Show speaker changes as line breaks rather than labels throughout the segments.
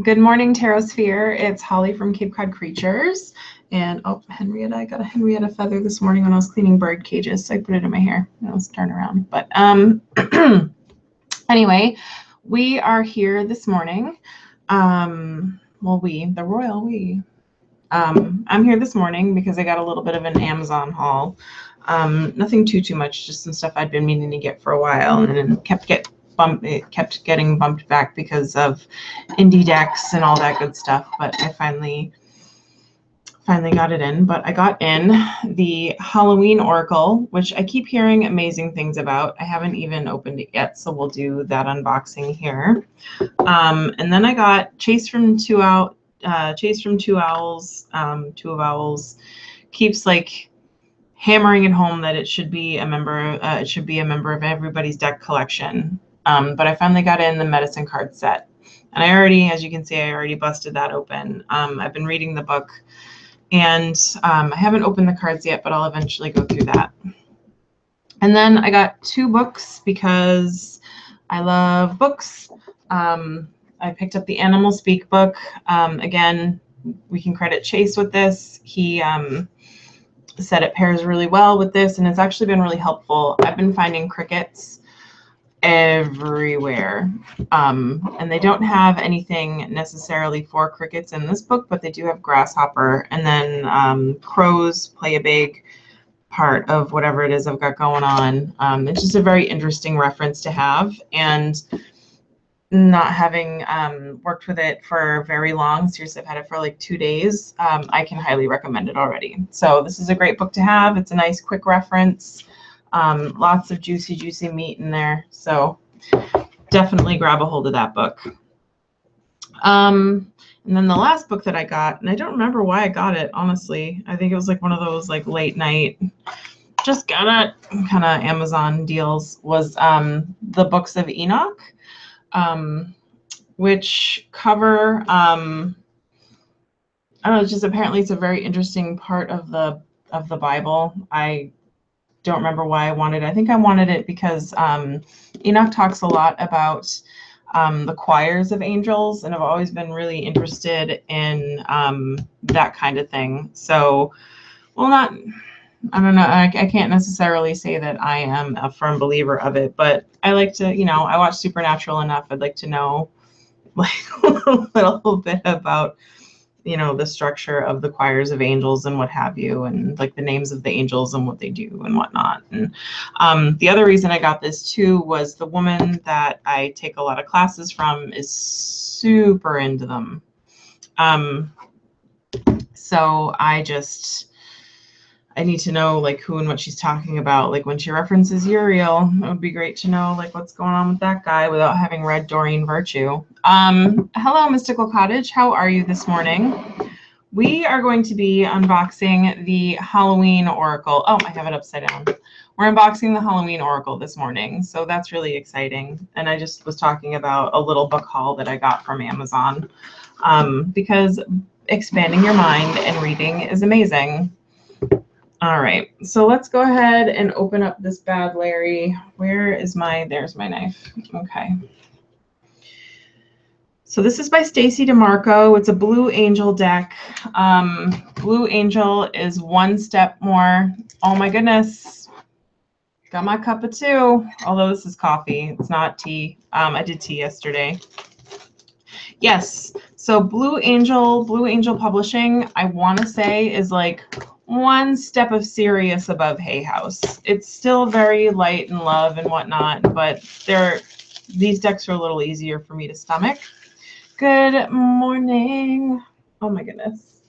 Good morning, Tarot It's Holly from Cape Cod Creatures. And oh, Henrietta, I got a Henrietta feather this morning when I was cleaning bird cages, so I put it in my hair. Now let's turn around. But anyway, we are here this morning. Well, the royal we. I'm here this morning because I got a little bit of an Amazon haul. Nothing too much, just some stuff I'd been meaning to get for a while, and then it kept getting bumped back because of indie decks and all that good stuff. But I finally got it in. But I got in the Halloween Oracle, which I keep hearing amazing things about. I haven't even opened it yet, so we'll do that unboxing here. And then I got Chase from Two Owls. Two of Owls keeps like hammering it home that it should be a member. It should be a member of everybody's deck collection. But I finally got in the medicine card set, and I already, as you can see, I already busted that open. I've been reading the book, and I haven't opened the cards yet, but I'll eventually go through that. And then I got 2 books because I love books. I picked up the Animal Speak book. Again, we can credit Chase with this. He said it pairs really well with this, and it's actually been really helpful. I've been finding crickets everywhere, and they don't have anything necessarily for crickets in this book, but they do have grasshopper, and then crows play a big part of whatever it is I've got going on. It's just a very interesting reference to have, and not having worked with it for very long, seriously, I've had it for like 2 days, I can highly recommend it already. So this is a great book to have. It's a nice quick reference. Lots of juicy meat in there, so definitely grab a hold of that book. And then the last book that I got, and I don't remember why I got it, honestly. I think it was like one of those like late night, just got it kind of Amazon deals, was the Books of Enoch, which cover, I don't know, just apparently it's a very interesting part of the Bible. I don't remember why I wanted it. I think I wanted it because Enoch talks a lot about the choirs of angels, and I've always been really interested in that kind of thing. So, well, I don't know, I can't necessarily say that I am a firm believer of it, but I like to, I watch Supernatural enough. I'd like to know like a little bit about the structure of the choirs of angels and what have you, and like the names of the angels and what they do and whatnot. And the other reason I got this too was the woman that I take a lot of classes from is super into them. So I need to know like who and what she's talking about. Like when she references Uriel, it would be great to know like what's going on with that guy without having read Doreen Virtue. Hello, Mystical Cottage. How are you this morning? We are going to be unboxing the Halloween Oracle. Oh, I have it upside down. We're unboxing the Halloween Oracle this morning, so that's really exciting. And I just was talking about a little book haul that I got from Amazon, because expanding your mind and reading is amazing. All right, so let's go ahead and open up this bad Larry. There's my knife. Okay. So this is by Stacy DeMarco. It's a Blue Angel deck. Blue Angel is one step more. Oh my goodness. Got my cup of tea, although this is coffee. It's not tea. I did tea yesterday. Yes, so Blue Angel Publishing, I want to say, is like one step of serious above Hay House. It's still very light and love and whatnot, but these decks are a little easier for me to stomach. Good morning. Oh my goodness.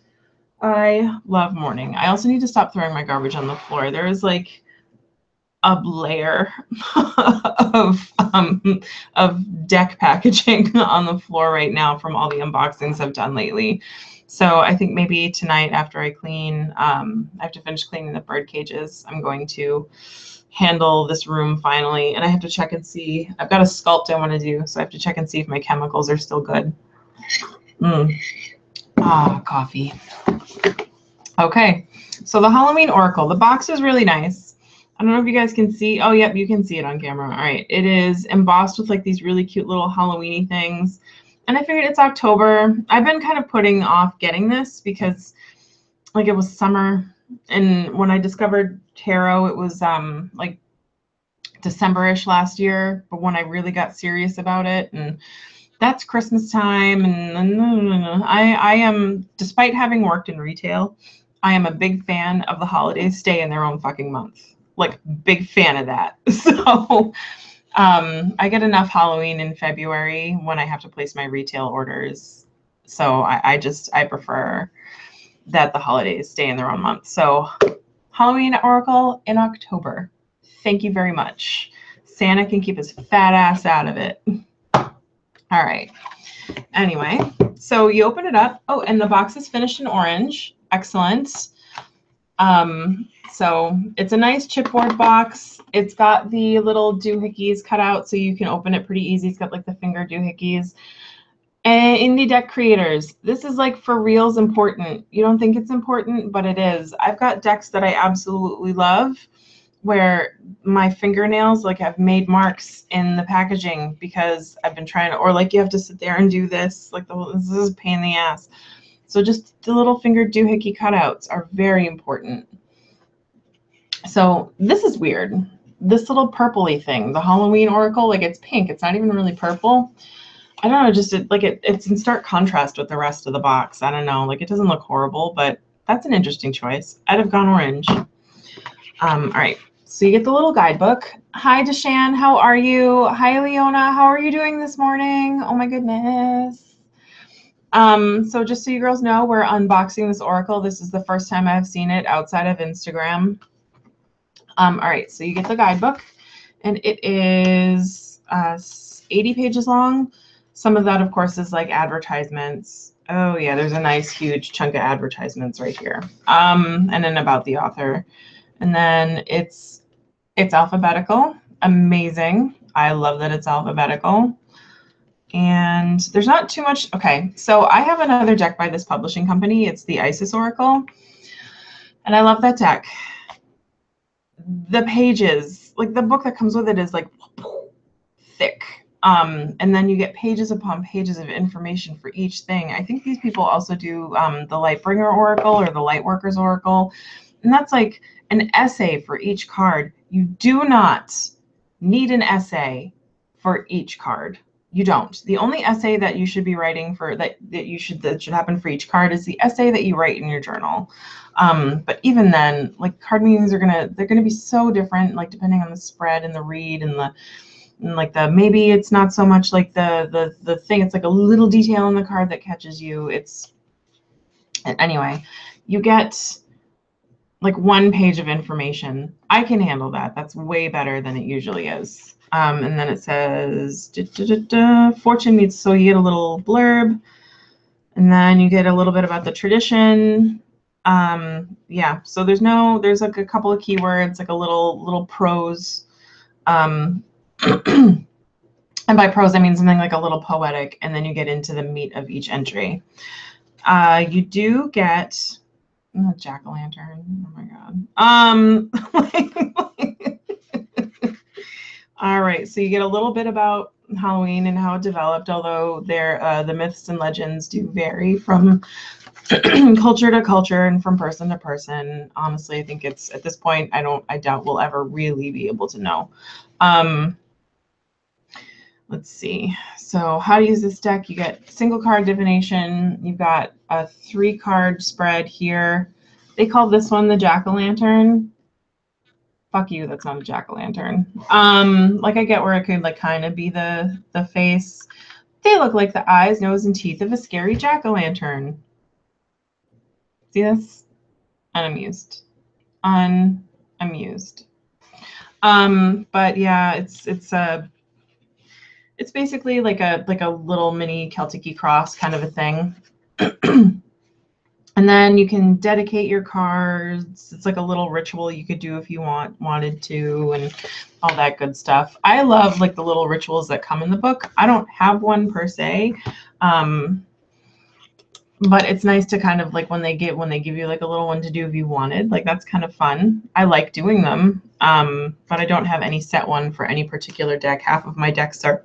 I love morning. I also need to stop throwing my garbage on the floor. There is like a layer of deck packaging on the floor right now from all the unboxings I've done lately. So I think maybe tonight after I clean, I have to finish cleaning the bird cages. I'm going to handle this room finally, and I have to check and see. I've got a sculpt I want to do, so I have to check and see if my chemicals are still good. Coffee. Okay, so the Halloween Oracle. The box is really nice. I don't know if you guys can see. Oh, yep, you can see it on camera. All right, it is embossed with like these really cute little Halloween-y things. And I figured it's October. I've been kind of putting off getting this because like it was summer, and when I discovered tarot, it was like December-ish last year, but when I really got serious about it, and that's Christmas time, and I am, despite having worked in retail, I am a big fan of the holidays stay in their own fucking month. Like, big fan of that. So I get enough Halloween in February when I have to place my retail orders. So I prefer that the holidays stay in their own month. So Halloween Oracle in October. Thank you very much. Santa can keep his fat ass out of it. All right. Anyway, so you open it up. Oh, and the box is finished in orange. Excellent. So it's a nice chipboard box. It's got the little doohickeys cut out so you can open it pretty easy. It's got like the finger doohickeys. And indie deck creators, this is like for reals important. You don't think it's important, but it is. I've got decks that I absolutely love where my fingernails like have made marks in the packaging because I've been trying to, or like you have to sit there and do this, like this is a pain in the ass. So just the little finger doohickey cutouts are very important. So this is weird. This little purpley thing, the Halloween Oracle, like it's pink. It's not even really purple. I don't know, just it's in stark contrast with the rest of the box. I don't know, like it doesn't look horrible, but that's an interesting choice. I'd have gone orange. All right, so you get the little guidebook. Hi, Deshan, how are you? Hi, Leona, how are you doing this morning? Oh my goodness. So just so you girls know, we're unboxing this Oracle. This is the first time I've seen it outside of Instagram. All right, so you get the guidebook, and it is 80 pages long. Some of that, of course, is like advertisements. Oh yeah, there's a nice huge chunk of advertisements right here. And then about the author. And then it's alphabetical. Amazing. I love that it's alphabetical. And there's not too much. Okay, so I have another deck by this publishing company. It's the Isis Oracle. And I love that deck. The pages, like the book that comes with it is like thick. And then you get pages upon pages of information for each thing. I think these people also do the Lightbringer Oracle or the Lightworkers Oracle. And that's like an essay for each card. You do not need an essay for each card. You don't. The only essay that you should be writing for that should happen for each card is the essay that you write in your journal. But even then, like card meanings they're gonna be so different, like depending on the spread and the read and maybe it's not so much like the thing, it's like a little detail in the card that catches you. Anyway, you get like 1 page of information. I can handle that. That's way better than it usually is. And then it says fortune meets, so you get a little blurb, and then you get a little bit about the tradition. Yeah, so there's like a couple of keywords, like a little prose. And by prose, I mean something like a little poetic, and then you get into the meat of each entry. You do get jack-o'-lantern. Oh my god. All right, so you get a little bit about Halloween and how it developed, although the myths and legends do vary from culture to culture and from person to person. Honestly, I think it's at this point, I doubt we'll ever really be able to know. Let's see. So how to use this deck? You get single card divination. You've got a 3-card spread here. They call this one the jack-o'-lantern. Fuck you, that's not a jack-o'-lantern. Like I get where it could like kind of be the face. They look like the eyes, nose, and teeth of a scary jack-o'-lantern. See this? Unamused. Unamused. But yeah, it's basically like a little mini Celtic cross kind of a thing. And then you can dedicate your cards. It's like a little ritual you could do if you wanted to, and all that good stuff. I love like the little rituals that come in the book. I don't have one per se, but it's nice to kind of like when they give you like a little one to do if you wanted. Like that's kind of fun. I like doing them, but I don't have any set one for any particular deck. Half of my decks are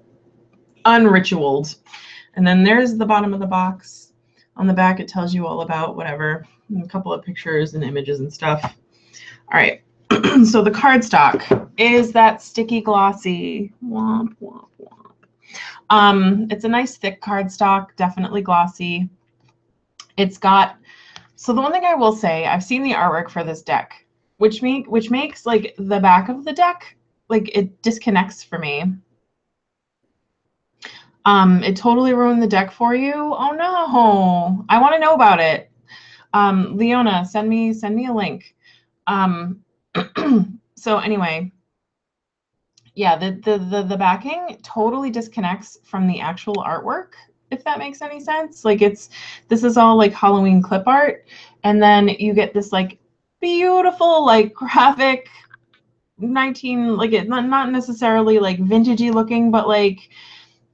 unritualed. And then there's the bottom of the box. On the back, it tells you all about whatever, a couple of pictures and images and stuff. All right. So the cardstock is that sticky glossy. Womp, womp, womp. It's a nice thick cardstock, definitely glossy. It's got, so the one thing I will say, I've seen the artwork for this deck, which makes like the back of the deck, like it disconnects for me. It totally ruined the deck for you. Oh no, I want to know about it. Leona, send me a link. So anyway, yeah, the backing totally disconnects from the actual artwork, if that makes any sense. Like this is all like Halloween clip art, and then you get this like beautiful like graphic 19, like it not necessarily like vintagey looking, but like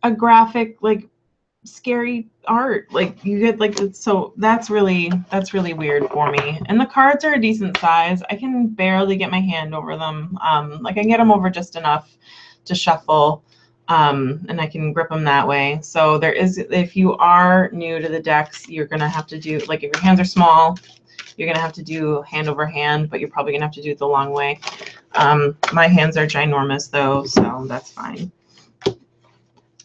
a graphic like scary art. Like you get like, so that's really weird for me. And the cards are a decent size. I can barely get my hand over them. Like I can get them over just enough to shuffle, and I can grip them that way. So there is, if you are new to the decks, you're gonna have to do, like if your hands are small, you're gonna have to do hand over hand, but you're probably gonna have to do it the long way. My hands are ginormous though, so that's fine.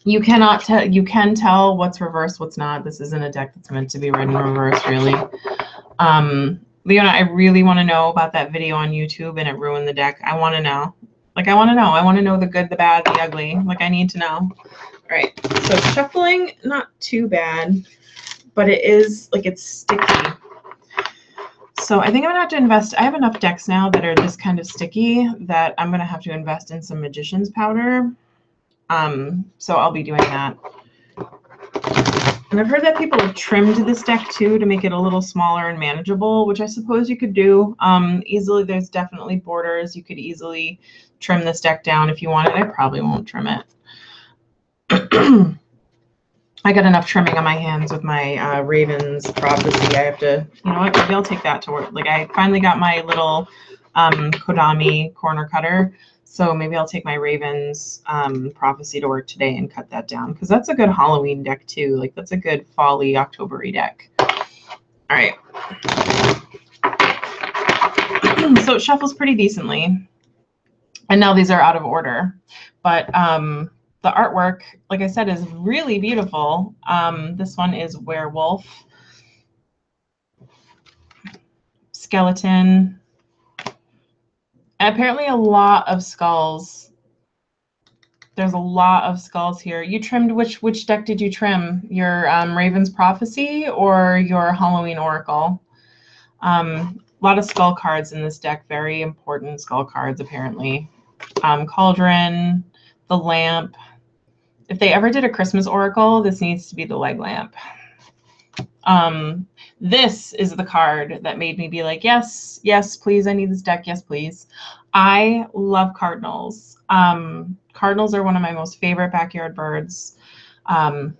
You cannot tell, you can tell what's reversed, what's not. This isn't a deck that's meant to be read in reverse, really. Leona, I really want to know about that video on YouTube and it ruined the deck. I want to know. Like, I want to know. I want to know the good, the bad, the ugly. Like, I need to know. All right. So shuffling, not too bad, but it is, like, it's sticky. So I think I'm going to have to invest. I have enough decks now that are this kind of sticky that I'm going to have to invest in some Magician's powder. So I'll be doing that. And I've heard that people have trimmed this deck too to make it a little smaller and manageable, which I suppose you could do easily. There's definitely borders. You could easily trim this deck down if you wanted. I probably won't trim it. I got enough trimming on my hands with my Ravens Prophecy. I have to, you know what, maybe I'll take that to work. Like I finally got my little Kodami corner cutter. So maybe I'll take my Ravens Prophecy to work today and cut that down, because that's a good Halloween deck too. Like that's a good fall-y, October-y deck. All right. So it shuffles pretty decently. And now these are out of order. But the artwork, like I said, is really beautiful. This one is werewolf, skeleton, and apparently a lot of skulls. There's a lot of skulls here. You trimmed, which deck did you trim? Your Raven's Prophecy or your Halloween Oracle? A lot of skull cards in this deck. Very important skull cards, apparently. Cauldron, the lamp. If they ever did a Christmas Oracle, this needs to be the leg lamp. This is the card that made me be like, yes, yes, please, I need this deck. Yes, please. I love cardinals. Cardinals are one of my most favorite backyard birds. I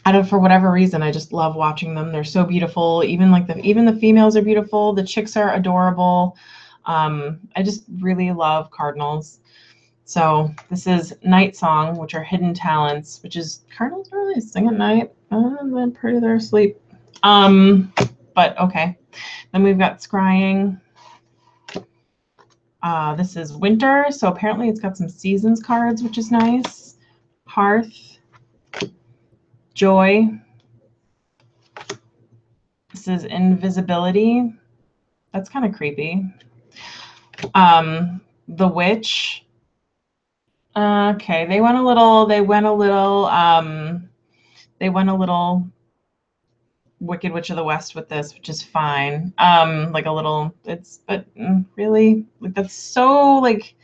don't, for whatever reason, I just love watching them. They're so beautiful. Even the females are beautiful. The chicks are adorable. I just really love cardinals. So this is Night Song, which are hidden talents, which is cardinals really sing at night. I'm pretty they're asleep. But okay. Then we've got Scrying. This is Winter, so apparently it's got some seasons cards, which is nice. Hearth. Joy. This is Invisibility. That's kind of creepy. The Witch. Okay, they went a little Wicked Witch of the West with this, which is fine. Like a little, but really, like that's so like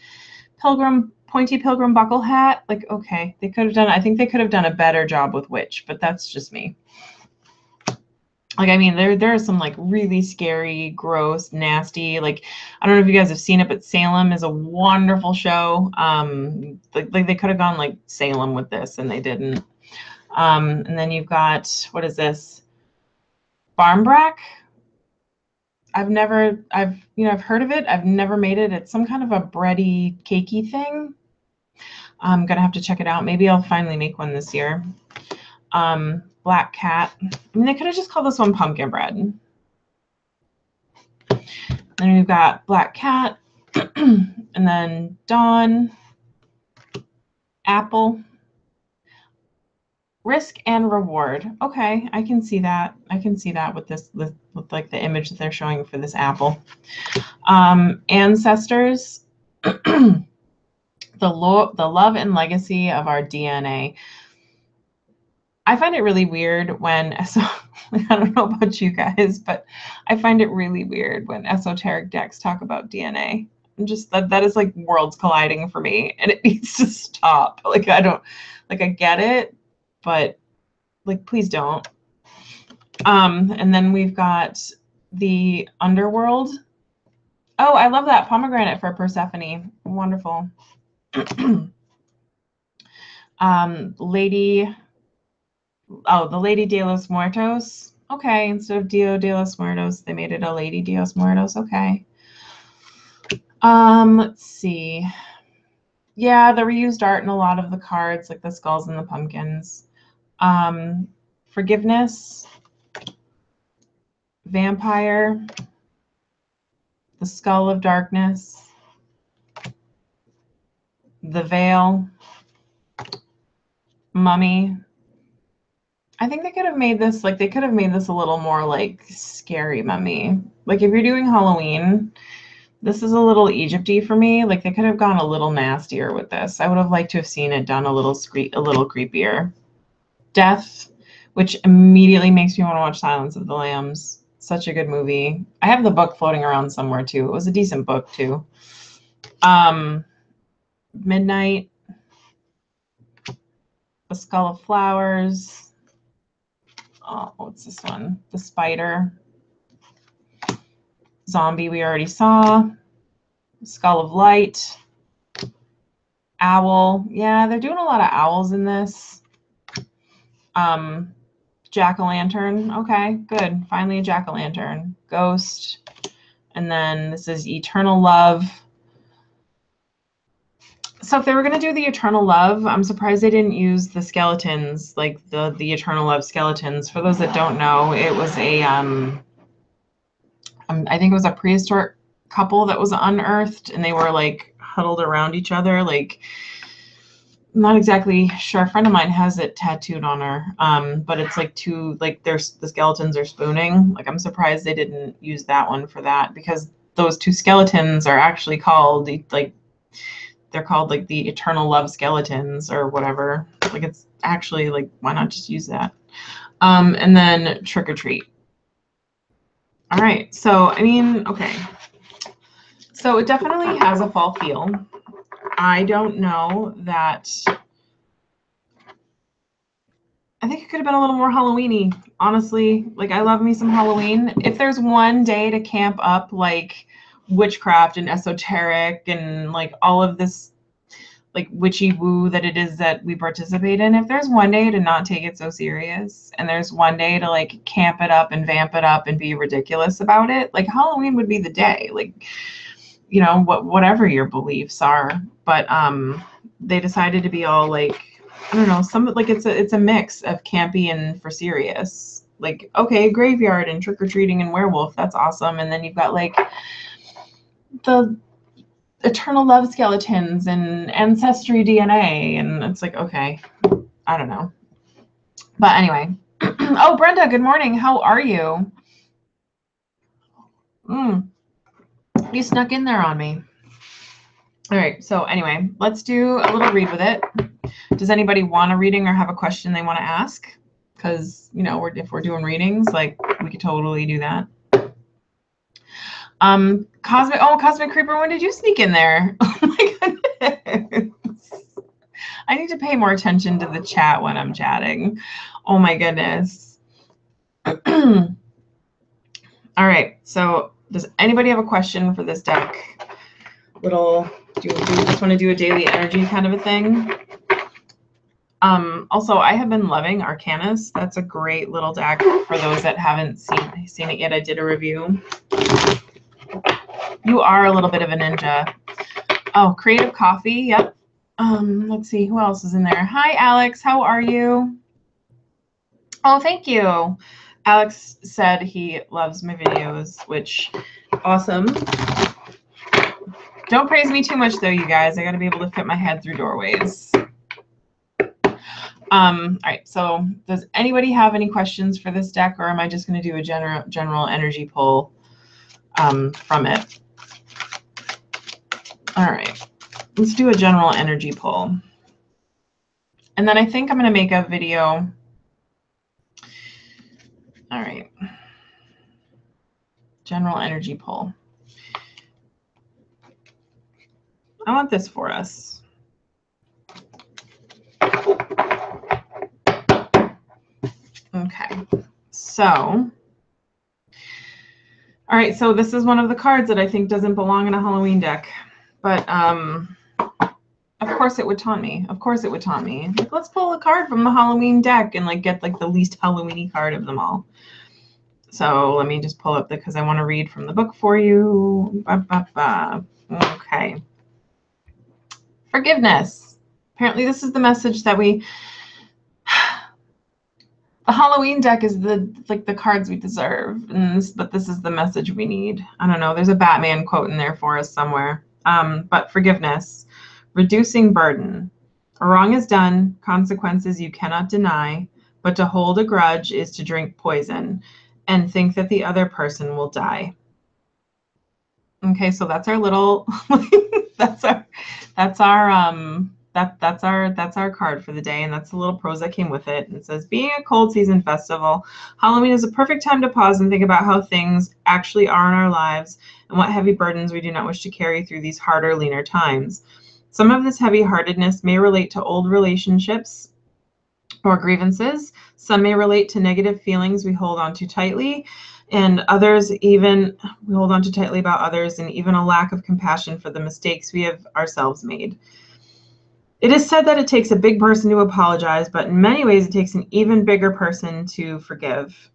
pointy pilgrim buckle hat. Like, okay, they could have done, I think they could have done a better job with Witch, but that's just me. Like, I mean, there are some like really scary, gross, nasty, like, I don't know if you guys have seen it, but Salem is a wonderful show. Like they could have gone like Salem with this and they didn't. And then you've got, what is this? Barmbrack. I've heard of it. I've never made it. It's some kind of a bready, cakey thing. I'm gonna have to check it out. Maybe I'll finally make one this year. Black Cat. I mean, they could have just called this one Pumpkin Bread. Then we've got Black Cat, and then Dawn, Apple, Risk and Reward. Okay, I can see that. I can see that with this, with like the image that they're showing for this apple. Ancestors, the love and legacy of our DNA. I find it really weird when, I don't know about you guys, but I find it really weird when esoteric decks talk about DNA. I'm just, that is like worlds colliding for me, and it needs to stop. Like, I don't, like, I get it, but like, please don't. And then we've got the underworld. Oh, I love that pomegranate for Persephone. Wonderful. Lady, oh, the Lady de los Muertos. Okay, instead of Dio de los Muertos, they made it a Lady de los Muertos. Okay. Let's see. Yeah, the reused art in a lot of the cards, like the skulls and the pumpkins. Forgiveness, Vampire, the Skull of Darkness, the Veil, Mummy. I think they could have made this, like, they could have made this a little more like scary mummy. Like, if you're doing Halloween, this is a little Egypty for me. Like, they could have gone a little nastier with this. I would have liked to have seen it done a little creepier. Death, which immediately makes me want to watch Silence of the Lambs. Such a good movie. I have the book floating around somewhere too. It was a decent book too. Midnight, the Skull of Flowers. Oh, what's this one? The Spider. Zombie we already saw. Skull of Light. Owl. Yeah, they're doing a lot of owls in this. Jack-o'-lantern. Okay, good. Finally a jack-o'-lantern. Ghost. And then this is Eternal Love. So if they were going to do the Eternal Love, I'm surprised they didn't use the skeletons, like the Eternal Love skeletons. For those that don't know, it was a, I think it was a prehistoric couple that was unearthed, and they were like huddled around each other. Like, I'm not exactly sure. A friend of mine has it tattooed on her, but it's like two, like the skeletons are spooning. Like, I'm surprised they didn't use that one for that, because those two skeletons are actually called, like, they're called like the Eternal Love skeletons or whatever. Like, it's actually like, why not just use that? And then Trick or Treat. All right, so I mean, okay. So it definitely has a fall feel. I don't know that, I think it could have been a little more Halloween-y, honestly. Like, I love me some Halloween. If there's one day to camp up like witchcraft and esoteric and like all of this like witchy woo that it is that we participate in, if there's one day to not take it so serious, and there's one day to like camp it up and vamp it up and be ridiculous about it, like Halloween would be the day. Like, you know, whatever your beliefs are, but they decided to be all like, I don't know, some, like, it's a mix of campy and for serious. Like, okay, graveyard and trick-or-treating and werewolf, that's awesome. And then you've got like the Eternal Love skeletons and ancestry DNA, and it's like, okay, I don't know. But anyway. Oh, Brenda, good morning. How are you? You snuck in there on me. All right, so anyway, let's do a little read with it. Does anybody want a reading or have a question they want to ask? Because, you know, if we're doing readings, like, we could totally do that. Cosmic Creeper, when did you sneak in there? Oh my goodness. I need to pay more attention to the chat when I'm chatting. Oh my goodness. All right, so does anybody have a question for this deck? Do you just want to do a daily energy kind of a thing? Also, I have been loving Arcanus. That's a great little deck for those that haven't seen it yet. I did a review. You are a little bit of a ninja. Oh, Creative Coffee. Yep. Let's see who else is in there. Hi, Alex. How are you? Oh, thank you. Alex said he loves my videos, which awesome. Don't praise me too much though, you guys. I got to be able to fit my head through doorways. All right, so does anybody have any questions for this deck, or am I just going to do a general energy pull from it? All right, let's do a general energy pull. And then I think I'm going to make a video. All right, general energy pull. I want this for us. Okay, so, all right, so this is one of the cards that I think doesn't belong in a Halloween deck, but of course it would taunt me. Of course it would taunt me. Like, let's pull a card from the Halloween deck and like get like the least Halloween-y card of them all. So let me just pull up because I want to read from the book for you. Okay. Forgiveness. Apparently this is the message that we... The Halloween deck is the cards we deserve, but this is the message we need. I don't know. There's a Batman quote in there for us somewhere. But forgiveness. Reducing burden. A wrong is done, consequences you cannot deny, but to hold a grudge is to drink poison and think that the other person will die. Okay, so that's our little that's our card for the day, and that's the little prose that came with it. And it says, being a cold season festival, Halloween is a perfect time to pause and think about how things actually are in our lives and what heavy burdens we do not wish to carry through these harder, leaner times. Some of this heavy-heartedness may relate to old relationships or grievances. Some may relate to negative feelings we hold on to tightly, and others even we hold on to tightly about others, and even a lack of compassion for the mistakes we have ourselves made. It is said that it takes a big person to apologize, but in many ways it takes an even bigger person to forgive.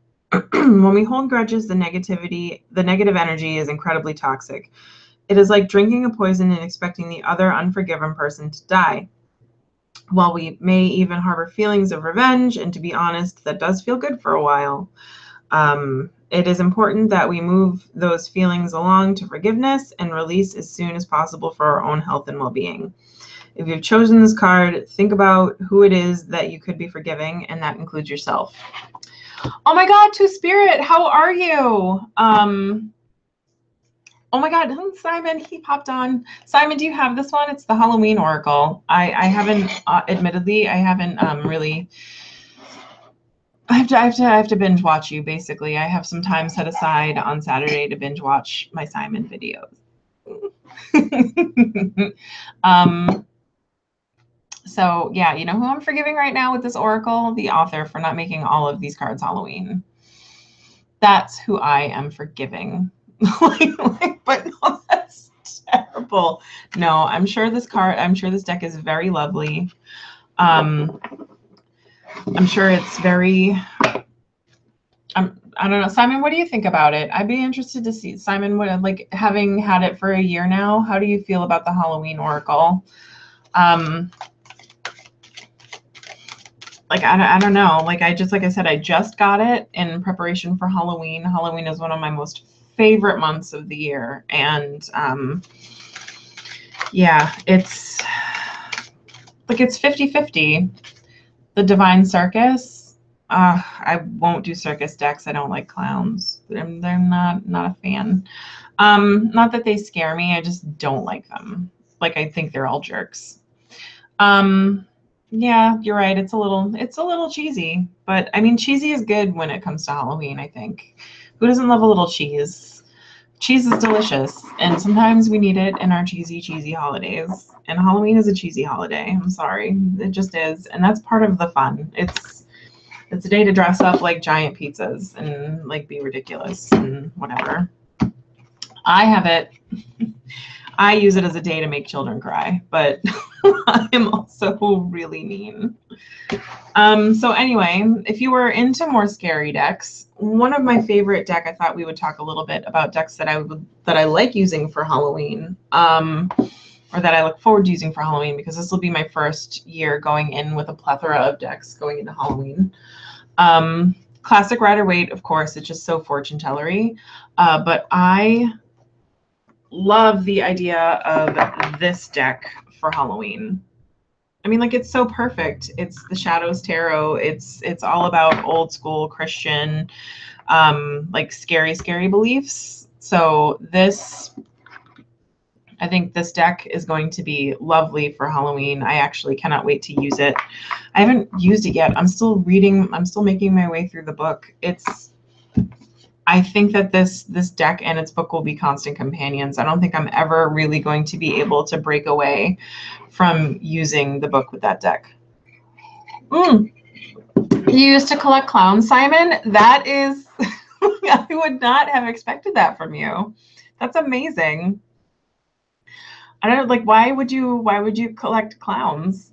When we hold grudges, the negative energy is incredibly toxic. It is like drinking a poison and expecting the other unforgiven person to die. While we may even harbor feelings of revenge, and to be honest, that does feel good for a while, it is important that we move those feelings along to forgiveness and release as soon as possible for our own health and well-being. If you've chosen this card, think about who it is that you could be forgiving, and that includes yourself. Oh my God, Two Spirit, how are you? Oh my God, Simon, he popped on. Simon, do you have this one? It's the Halloween Oracle. I haven't, admittedly, I haven't really. I have to binge watch you. Basically, I have some time set aside on Saturday to binge watch my Simon videos. So yeah, you know who I'm forgiving right now with this Oracle? The author, for not making all of these cards Halloween. That's who I am forgiving. But no, that's terrible. No, I'm sure this deck is very lovely. I'm sure it's very, I don't know. Simon, what do you think about it? I'd be interested to see. Simon, what, like, having had it for a year now, how do you feel about the Halloween Oracle? Like, I don't know. Like I said, I just got it in preparation for Halloween. Halloween is one of my most favorite months of the year. And yeah, it's like, it's 50-50. The Divine Circus. I won't do circus decks. I don't like clowns. They're not a fan. Not that they scare me. I just don't like them. Like, I think they're all jerks. Yeah, you're right. It's a little cheesy, but I mean, cheesy is good when it comes to Halloween, I think. Who doesn't love a little cheese? Cheese is delicious, and sometimes we need it in our cheesy holidays. And Halloween is a cheesy holiday. I'm sorry. It just is. And that's part of the fun. It's a day to dress up like giant pizzas and like be ridiculous and whatever. I use it as a day to make children cry, but I'm also really mean. So anyway, if you were into more scary decks, one of my favorite deck, I thought we would talk a little bit about decks that I like using for Halloween, are or that I look forward to using for Halloween, because this will be my first year going in with a plethora of decks going into Halloween. Classic Rider-Waite, of course, it's just so fortune tellery. But I love the idea of this deck for Halloween. I mean, like, it's so perfect. It's the Shadows Tarot. It's all about old school Christian, like scary beliefs. So this, I think this deck is going to be lovely for Halloween. I actually cannot wait to use it. I haven't used it yet. I'm still reading. I'm still making my way through the book. I think that this deck and its book will be constant companions. I don't think I'm ever really going to be able to break away from using the book with that deck. You used to collect clowns, Simon? That is, I would not have expected that from you. That's amazing. I don't, like, why would you collect clowns?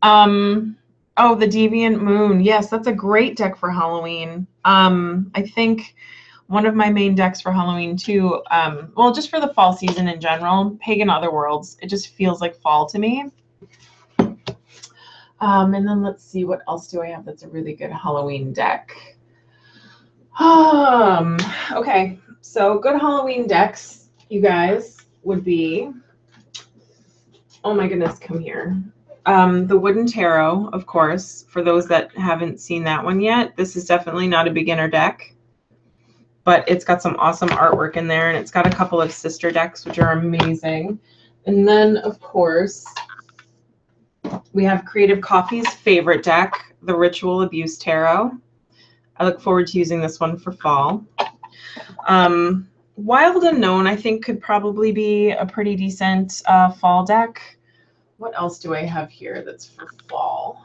Oh, the Deviant Moon. Yes, that's a great deck for Halloween. I think one of my main decks for Halloween too, well, just for the fall season in general, Pagan Otherworlds. It just feels like fall to me. And then let's see, what else do I have that's a really good Halloween deck? Okay, so good Halloween decks, you guys, would be, oh my goodness, come here. The Wooden Tarot, of course, for those that haven't seen that one yet. This is definitely not a beginner deck, but it's got some awesome artwork in there, and it's got a couple of sister decks, which are amazing. And then, of course, we have Creative Coffee's favorite deck, the Ritual Abuse Tarot. I look forward to using this one for fall. Wild Unknown, I think, could probably be a pretty decent fall deck. What else do I have here that's for fall?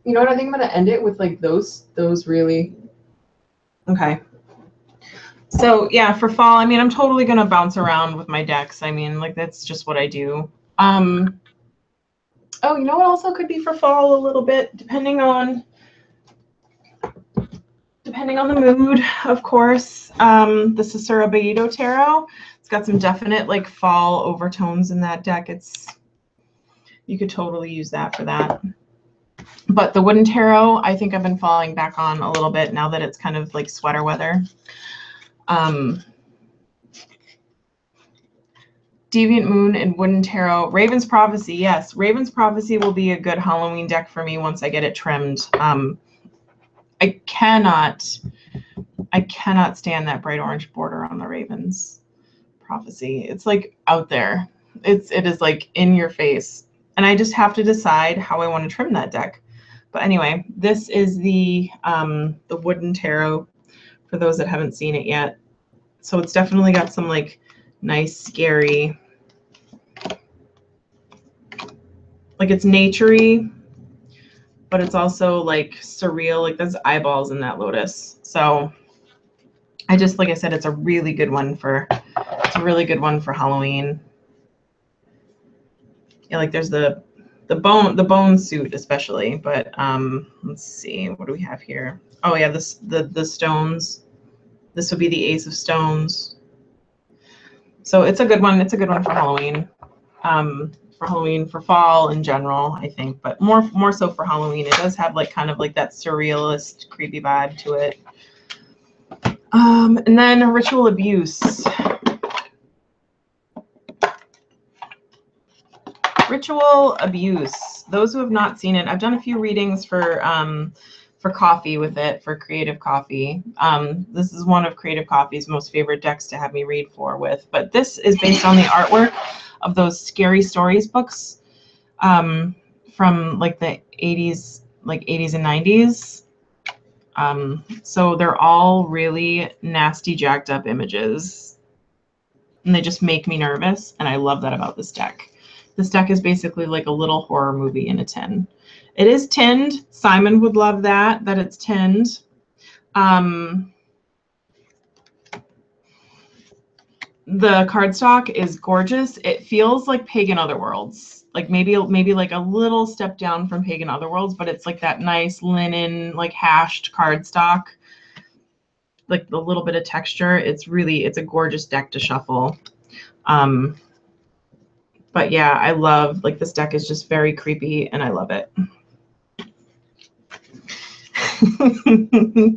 You know what? I think I'm going to end it with like those really. Okay. So yeah, for fall, I mean, I'm totally going to bounce around with my decks. I mean, like, that's just what I do. Oh, you know what also could be for fall a little bit, depending on the mood, of course. The Cicero Beito Tarot. It's got some definite like fall overtones in that deck. You could totally use that for that. But the Wooden Tarot, I think I've been falling back on a little bit now that it's kind of like sweater weather. Deviant Moon and Wooden Tarot. Raven's Prophecy, yes. Raven's Prophecy will be a good Halloween deck for me once I get it trimmed. I cannot stand that bright orange border on the Raven's Prophecy. It's like out there. It is like in your face. And I just have to decide how I want to trim that deck. But anyway, this is the Wooden Tarot for those that haven't seen it yet. So it's definitely got some like nice, scary, like it's naturey, but it's also like surreal. Like there's eyeballs in that lotus. So I just, like I said, it's a really good one for Halloween. Yeah, like there's the bone suit especially, but let's see, what do we have here? Oh yeah, the stones. This would be the Ace of Stones. So it's a good one. It's a good one for Halloween. For fall in general, I think, but more so for Halloween. It does have like kind of like that surrealist, creepy vibe to it. And then Ritual Abuse. Ritual Abuse. Those who have not seen it, I've done a few readings for coffee with it, for Creative Coffee. This is one of Creative Coffee's most favorite decks to have me read with. But this is based on the artwork of those Scary Stories books from like the 80s and 90s. So they're all really nasty, jacked up images. And they just make me nervous. And I love that about this deck. This deck is basically like a little horror movie in a tin. It is tinned. Simon would love that it's tinned. The cardstock is gorgeous. It feels like Pagan Otherworlds, like maybe like a little step down from Pagan Otherworlds, but it's like that nice linen, like hashed cardstock. like the little bit of texture. It's a gorgeous deck to shuffle. But yeah, I love, like, this deck is just very creepy and I love it.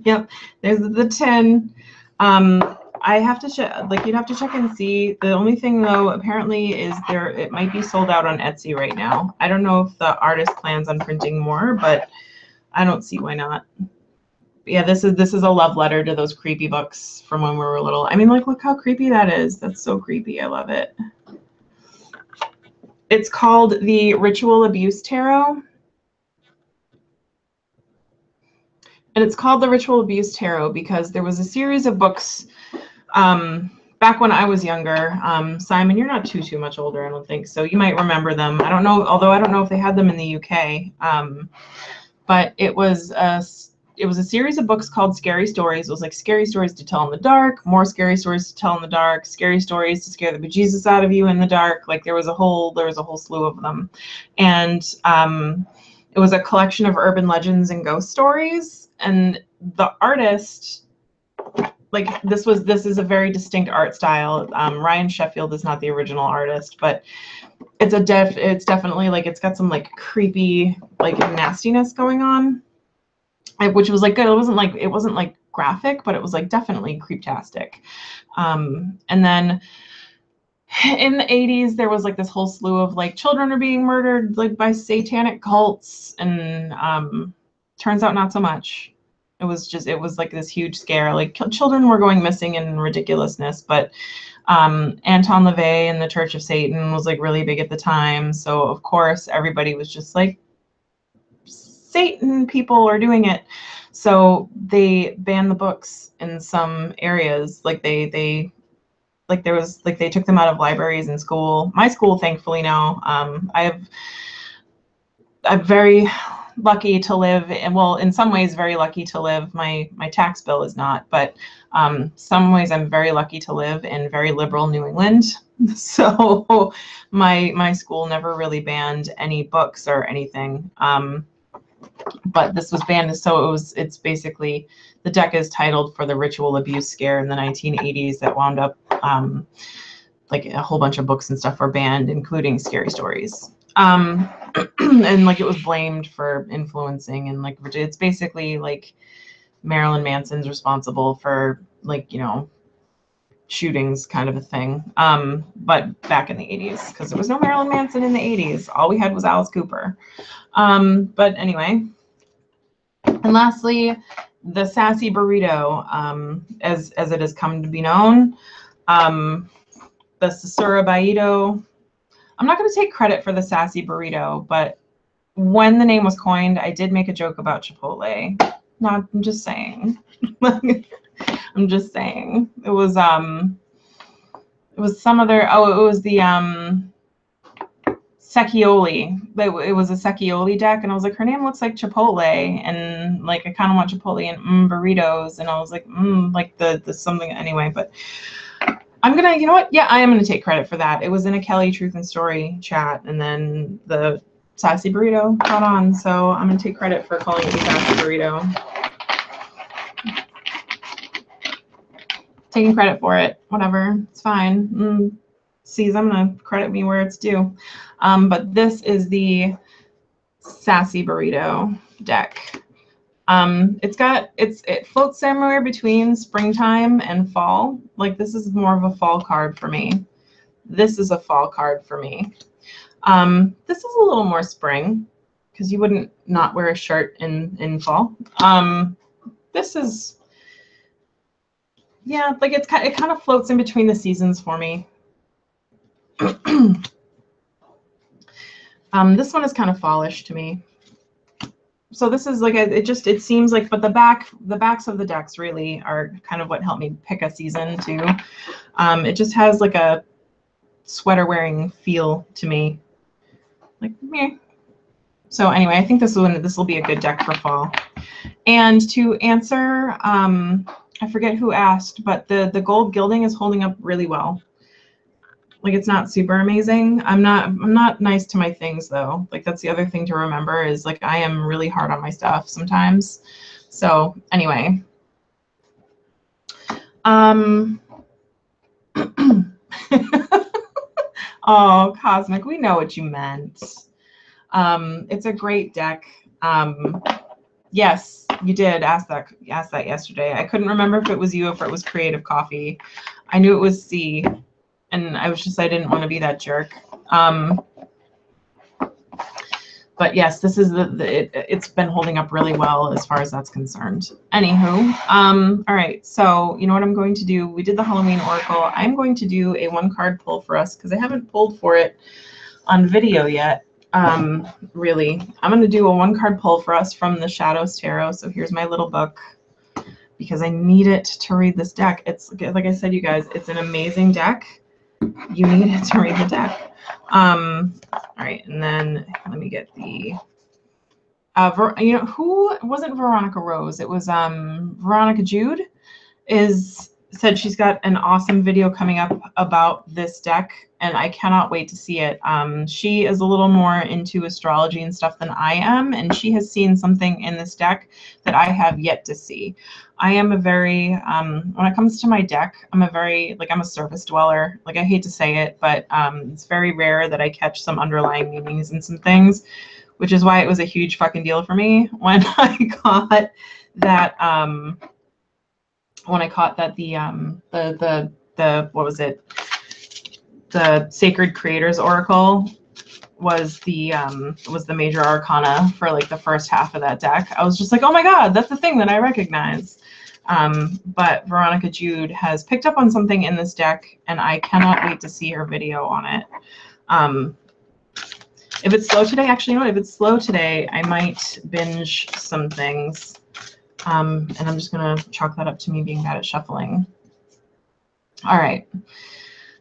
Yep, there's the 10. I have to check, like, you'd have to check and see. The only thing though, apparently, is it might be sold out on Etsy right now. I don't know if the artist plans on printing more, but I don't see why not. But yeah, this is a love letter to those creepy books from when we were little. I mean, like, look how creepy that is. That's so creepy. I love it. It's called the Ritual Abuse Tarot. And it's called the Ritual Abuse Tarot because there was a series of books back when I was younger. Simon, you're not too much older, I don't think, so you might remember them. I don't know, although I don't know if they had them in the UK. But it was a series of books called Scary Stories. It was like scary stories to tell in the dark, more scary stories to tell in the dark, scary stories to scare the bejesus out of you in the dark. Like there was a whole slew of them. And it was a collection of urban legends and ghost stories. And the artist, like, this is a very distinct art style. Ryan Sheffield is not the original artist, but it's definitely, like, it's got some like creepy, like, nastiness going on, which was like good. It wasn't like graphic, but it was like definitely creeptastic. And then in the 80s, there was like this whole slew of like children are being murdered like by satanic cults, and turns out not so much. It was like this huge scare. Like children were going missing in ridiculousness, but Anton LaVey and the Church of Satan was like really big at the time. So of course everybody was just like, Satan people are doing it. So they banned the books in some areas. Like they took them out of libraries and school. My school, thankfully now, I'm very lucky to live, and well, in some ways very lucky to live. My tax bill is not, but some ways I'm very lucky to live in very liberal New England. So my school never really banned any books or anything. But this was banned, so it's basically, the deck is titled for the ritual abuse scare in the 1980s that wound up like a whole bunch of books and stuff were banned, including Scary Stories. And like it was blamed for influencing, and like it's basically like Marilyn Manson's responsible for, like, you know, shootings kind of a thing. But back in the 80s, because there was no Marilyn Manson in the 80s. All we had was Alice Cooper. But anyway. And lastly, the Sassy Burrito, as it has come to be known. The Sasura Baito. I'm not going to take credit for the Sassy Burrito, but when the name was coined, I did make a joke about Chipotle. No, I'm just saying. I'm just saying. It was some other, it was the Secchioli. It was a Secchioli deck, and I was like, her name looks like Chipotle, and like I kind of want Chipotle and burritos, and I was like, like the something anyway. But I'm gonna, you know what? Yeah, I am gonna take credit for that. It was in a Kelly Truth and Story chat, and then the Sassy Burrito caught on, so I'm gonna take credit for calling it the Sassy Burrito. Taking credit for it, whatever, it's fine. Sees, I'm gonna credit me where it's due. But this is the Sassy Burrito deck. It floats somewhere between springtime and fall. Like, this is more of a fall card for me. This is a fall card for me. This is a little more spring, because you wouldn't not wear a shirt in fall. This is, yeah, like it kind of floats in between the seasons for me. This one is kind of fallish to me. So this is like it seems like, but the backs of the decks really are kind of what helped me pick a season too. It just has like a sweater wearing feel to me, like meh. So anyway, I think this will be a good deck for fall. And to answer, I forget who asked, but the gold gilding is holding up really well. Like, it's not super amazing. I'm not nice to my things though. Like, that's the other thing to remember, is like I am really hard on my stuff sometimes. So anyway, Oh, Cosmic, we know what you meant. It's a great deck. Yes, you did ask that yesterday. I couldn't remember if it was you or if it was Creative Coffee. I knew it was C, and I didn't want to be that jerk. But yes, this is it's been holding up really well as far as that's concerned. Anywho, all right, so you know what I'm going to do? We did the Halloween Oracle. I'm going to do a 1-card pull for us because I haven't pulled for it on video yet. Really, I'm going to do a 1-card pull for us from the Shadows Tarot. So here's my little book because I need it to read this deck. It's like I said, you guys, it's an amazing deck. You need it to read the deck. All right, and then let me get the you know, who wasn't Veronica Rose? It was Veronica Jude said she's got an awesome video coming up about this deck, and I cannot wait to see it. She is a little more into astrology and stuff than I am, and she has seen something in this deck that I have yet to see. I am a very, when it comes to my deck, I'm a surface dweller. Like, I hate to say it, but it's very rare that I catch some underlying meanings in some things, which is why it was a huge fucking deal for me when I caught that, what was it? The Sacred Creators Oracle was the major arcana for like the first half of that deck. I was just like, oh my God, that's the thing that I recognize. But Veronica Jude has picked up on something in this deck, and I cannot wait to see her video on it. If it's slow today, actually, you know what? If it's slow today, I might binge some things. And I'm just going to chalk that up to me being bad at shuffling. All right.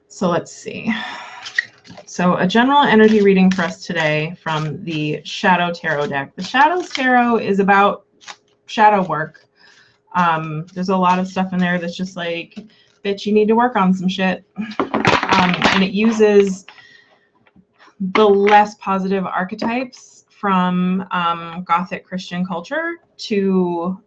So let's see. So a general energy reading for us today from the Shadow Tarot deck. The Shadows Tarot is about shadow work. There's a lot of stuff in there that's just like, bitch, you need to work on some shit. And it uses the less positive archetypes from Gothic Christian culture to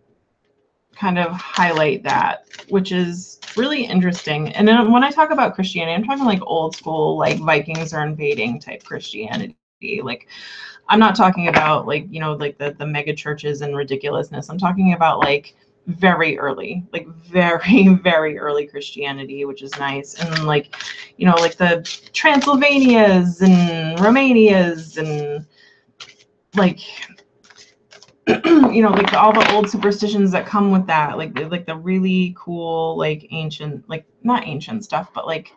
kind of highlight that, which is really interesting. And then when I talk about Christianity, I'm talking like old school, like Vikings are invading type Christianity. Like, I'm not talking about like, you know, like the mega churches and ridiculousness. I'm talking about like very early, like very, very early Christianity, which is nice. And like, you know, like the Transylvanias and Romanias and like, you know, like all the old superstitions that come with that, like the really cool, like ancient, like not ancient stuff, but like,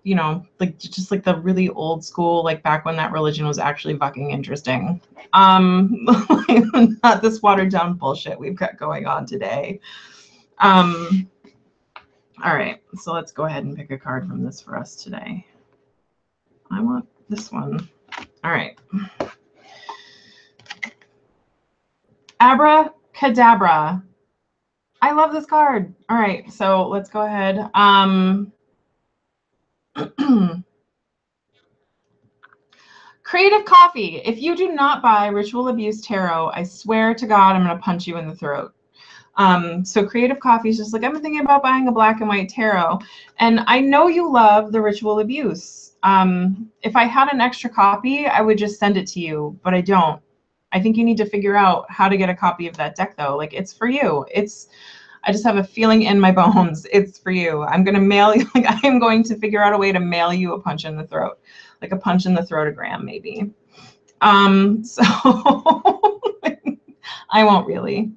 you know, like just like the really old school, like back when that religion was actually fucking interesting. Not this watered down bullshit we've got going on today. All right, so let's go ahead and pick a card from this for us today. I want this one. All right. Abracadabra. I love this card. All right, so let's go ahead. Creative Coffee. If you do not buy Ritual Abuse Tarot, I swear to God, I'm going to punch you in the throat. So Creative Coffee is just like, I'm thinking about buying a black and white tarot. And I know you love the Ritual Abuse. If I had an extra copy, I would just send it to you, but I don't. I think you need to figure out how to get a copy of that deck, though. Like, it's for you. I just have a feeling in my bones. It's for you. I'm going to mail you, like, I'm going to figure out a way to mail you a punch in the throat, like a punch in the throatogram, maybe. So I won't really,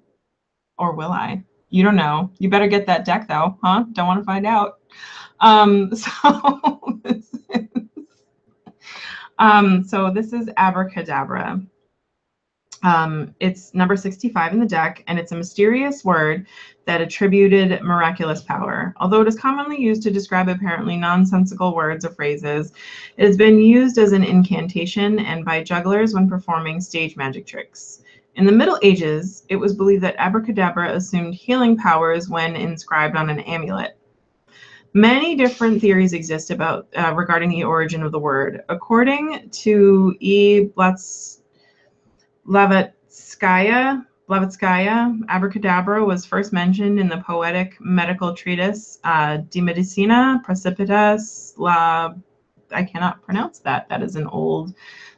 or will I? You don't know. You better get that deck, though, huh? Don't want to find out. So this is Abracadabra. It's number 65 in the deck, and it's a mysterious word that attributed miraculous power. Although it is commonly used to describe apparently nonsensical words or phrases, it has been used as an incantation and by jugglers when performing stage magic tricks. In the Middle Ages, it was believed that abracadabra assumed healing powers when inscribed on an amulet. Many different theories exist about regarding the origin of the word. According to E. Blavatsky, Blavatsky, abracadabra was first mentioned in the poetic medical treatise De Medicina Praecipitas La. I cannot pronounce that. That is an old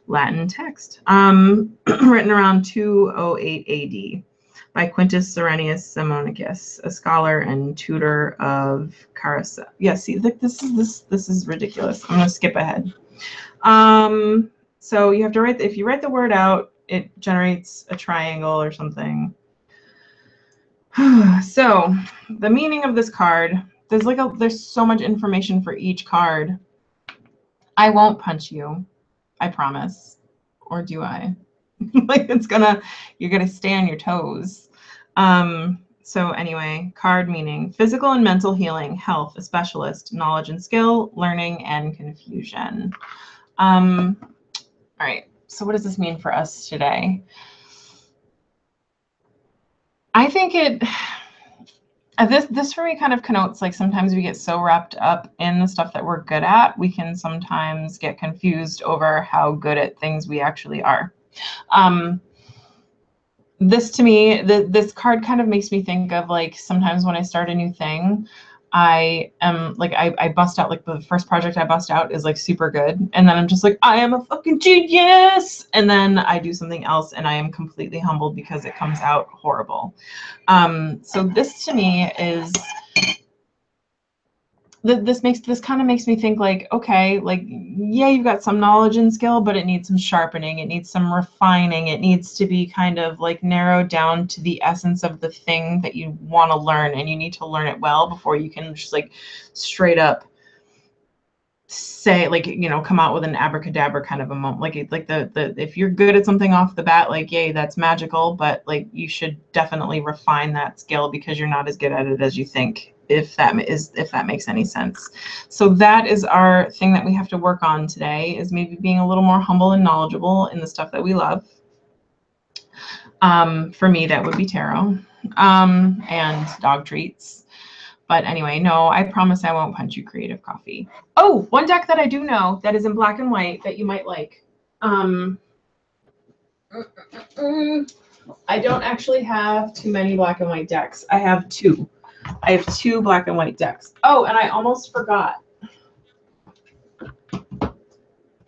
Latin text, written around 208 AD by Quintus Serenius Simonicus, a scholar and tutor of Caracalla. Yeah, see, this is ridiculous. I'm gonna skip ahead. So you have to write. If you write the word out, it generates a triangle or something. So the meaning of this card. There's so much information for each card. I won't punch you, I promise. Or do I? Like you're gonna stay on your toes. So anyway, card meaning physical and mental healing, health, a specialist, knowledge and skill, learning and confusion. All right, so what does this mean for us today? I think this for me kind of connotes like sometimes we get so wrapped up in the stuff that we're good at, we can sometimes get confused over how good at things we actually are. This to me, this card kind of makes me think of like sometimes when I start a new thing, I am like I bust out, like the first project I bust out is like super good, and then I'm just like, I am a fucking genius, and then I do something else and I am completely humbled because it comes out horrible. So this to me is this kind of makes me think like, okay, like, yeah, you've got some knowledge and skill, but it needs some sharpening, it needs some refining, it needs to be kind of like narrowed down to the essence of the thing that you want to learn, and you need to learn it well before you can just like straight up say, like, you know, come out with an abracadabra kind of a moment. Like the if you're good at something off the bat, like, yay, that's magical, but like you should definitely refine that skill because you're not as good at it as you think, if that makes any sense. So that is our thing that we have to work on today, is maybe being a little more humble and knowledgeable in the stuff that we love. For me, that would be tarot and dog treats. But anyway, no, I promise I won't punch you, Creative Coffee. Oh, one deck that I do know that is in black and white that you might like. I don't actually have too many black and white decks. I have two. I have two black and white decks. Oh, and I almost forgot.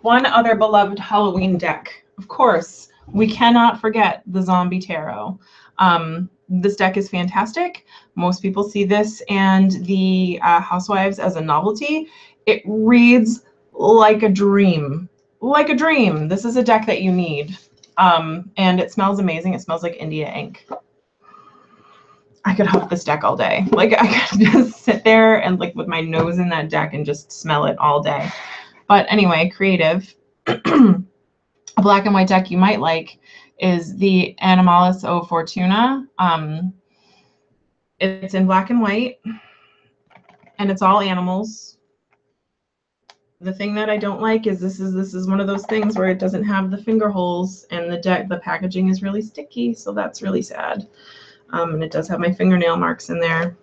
One other beloved Halloween deck. Of course, we cannot forget the Zombie Tarot. This deck is fantastic. Most people see this and the Housewives as a novelty. It reads like a dream. Like a dream. This is a deck that you need. And it smells amazing. It smells like India ink. I could huff this deck all day. Like, I could just sit there and like with my nose in that deck and just smell it all day. But anyway, Creative. A black and white deck you might like is the Animalis o Fortuna. It's in black and white, and it's all animals. The thing that I don't like is this is one of those things where it doesn't have the finger holes, and the packaging is really sticky, so that's really sad. And it does have my fingernail marks in there.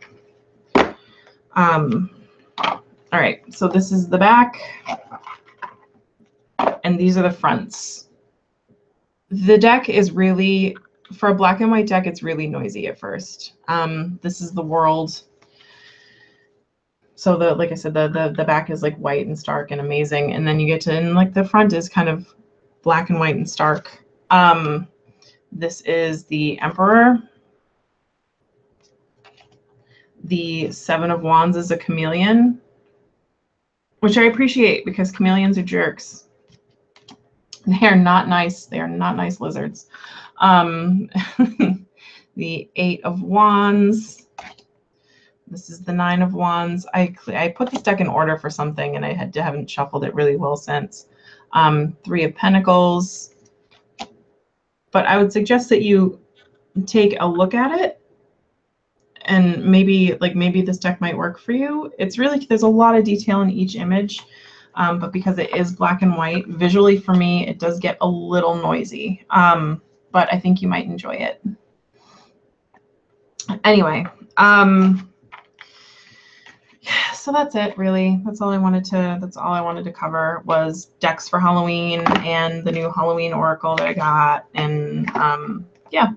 All right, so this is the back, and these are the fronts. The deck is really, for a black and white deck, it's really noisy at first. This is the world. So like I said, the back is like white and stark and amazing, and then you get to, and like the front is kind of black and white and stark. This is the Emperor. The Seven of Wands is a chameleon, which I appreciate because chameleons are jerks. They are not nice. They are not nice lizards. The Eight of Wands. This is the Nine of Wands. I put this deck in order for something, and I haven't shuffled it really well since. Three of Pentacles. But I would suggest that you take a look at it, and maybe this deck might work for you. It's really, there's a lot of detail in each image. But because it is black and white, visually for me, it does get a little noisy. But I think you might enjoy it. Anyway, so that's it, really. That's all I wanted to cover was decks for Halloween and the new Halloween Oracle that I got. And yeah,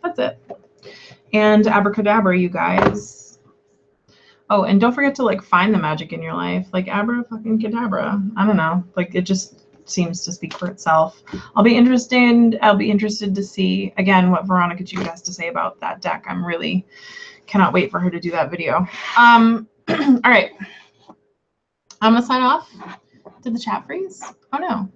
That's it. And abracadabra, you guys. Oh, and don't forget to like find the magic in your life. Like abra fucking cadabra. I don't know. Like it just seems to speak for itself. I'll be interested to see again what Veronica Jude has to say about that deck. I'm really cannot wait for her to do that video. All right. I'm gonna sign off. Did the chat freeze? Oh no.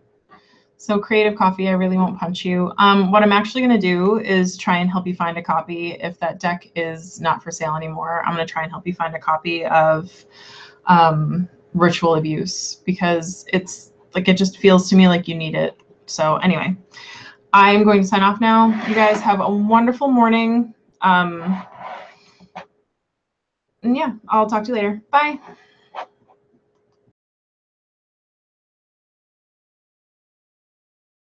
So Creative Coffee, I really won't punch you. What I'm actually going to do is try and help you find a copy. If that deck is not for sale anymore, I'm going to try and help you find a copy of Ritual Abuse, because it's like, it just feels to me like you need it. So anyway, I'm going to sign off now. You guys have a wonderful morning. And yeah, I'll talk to you later. Bye.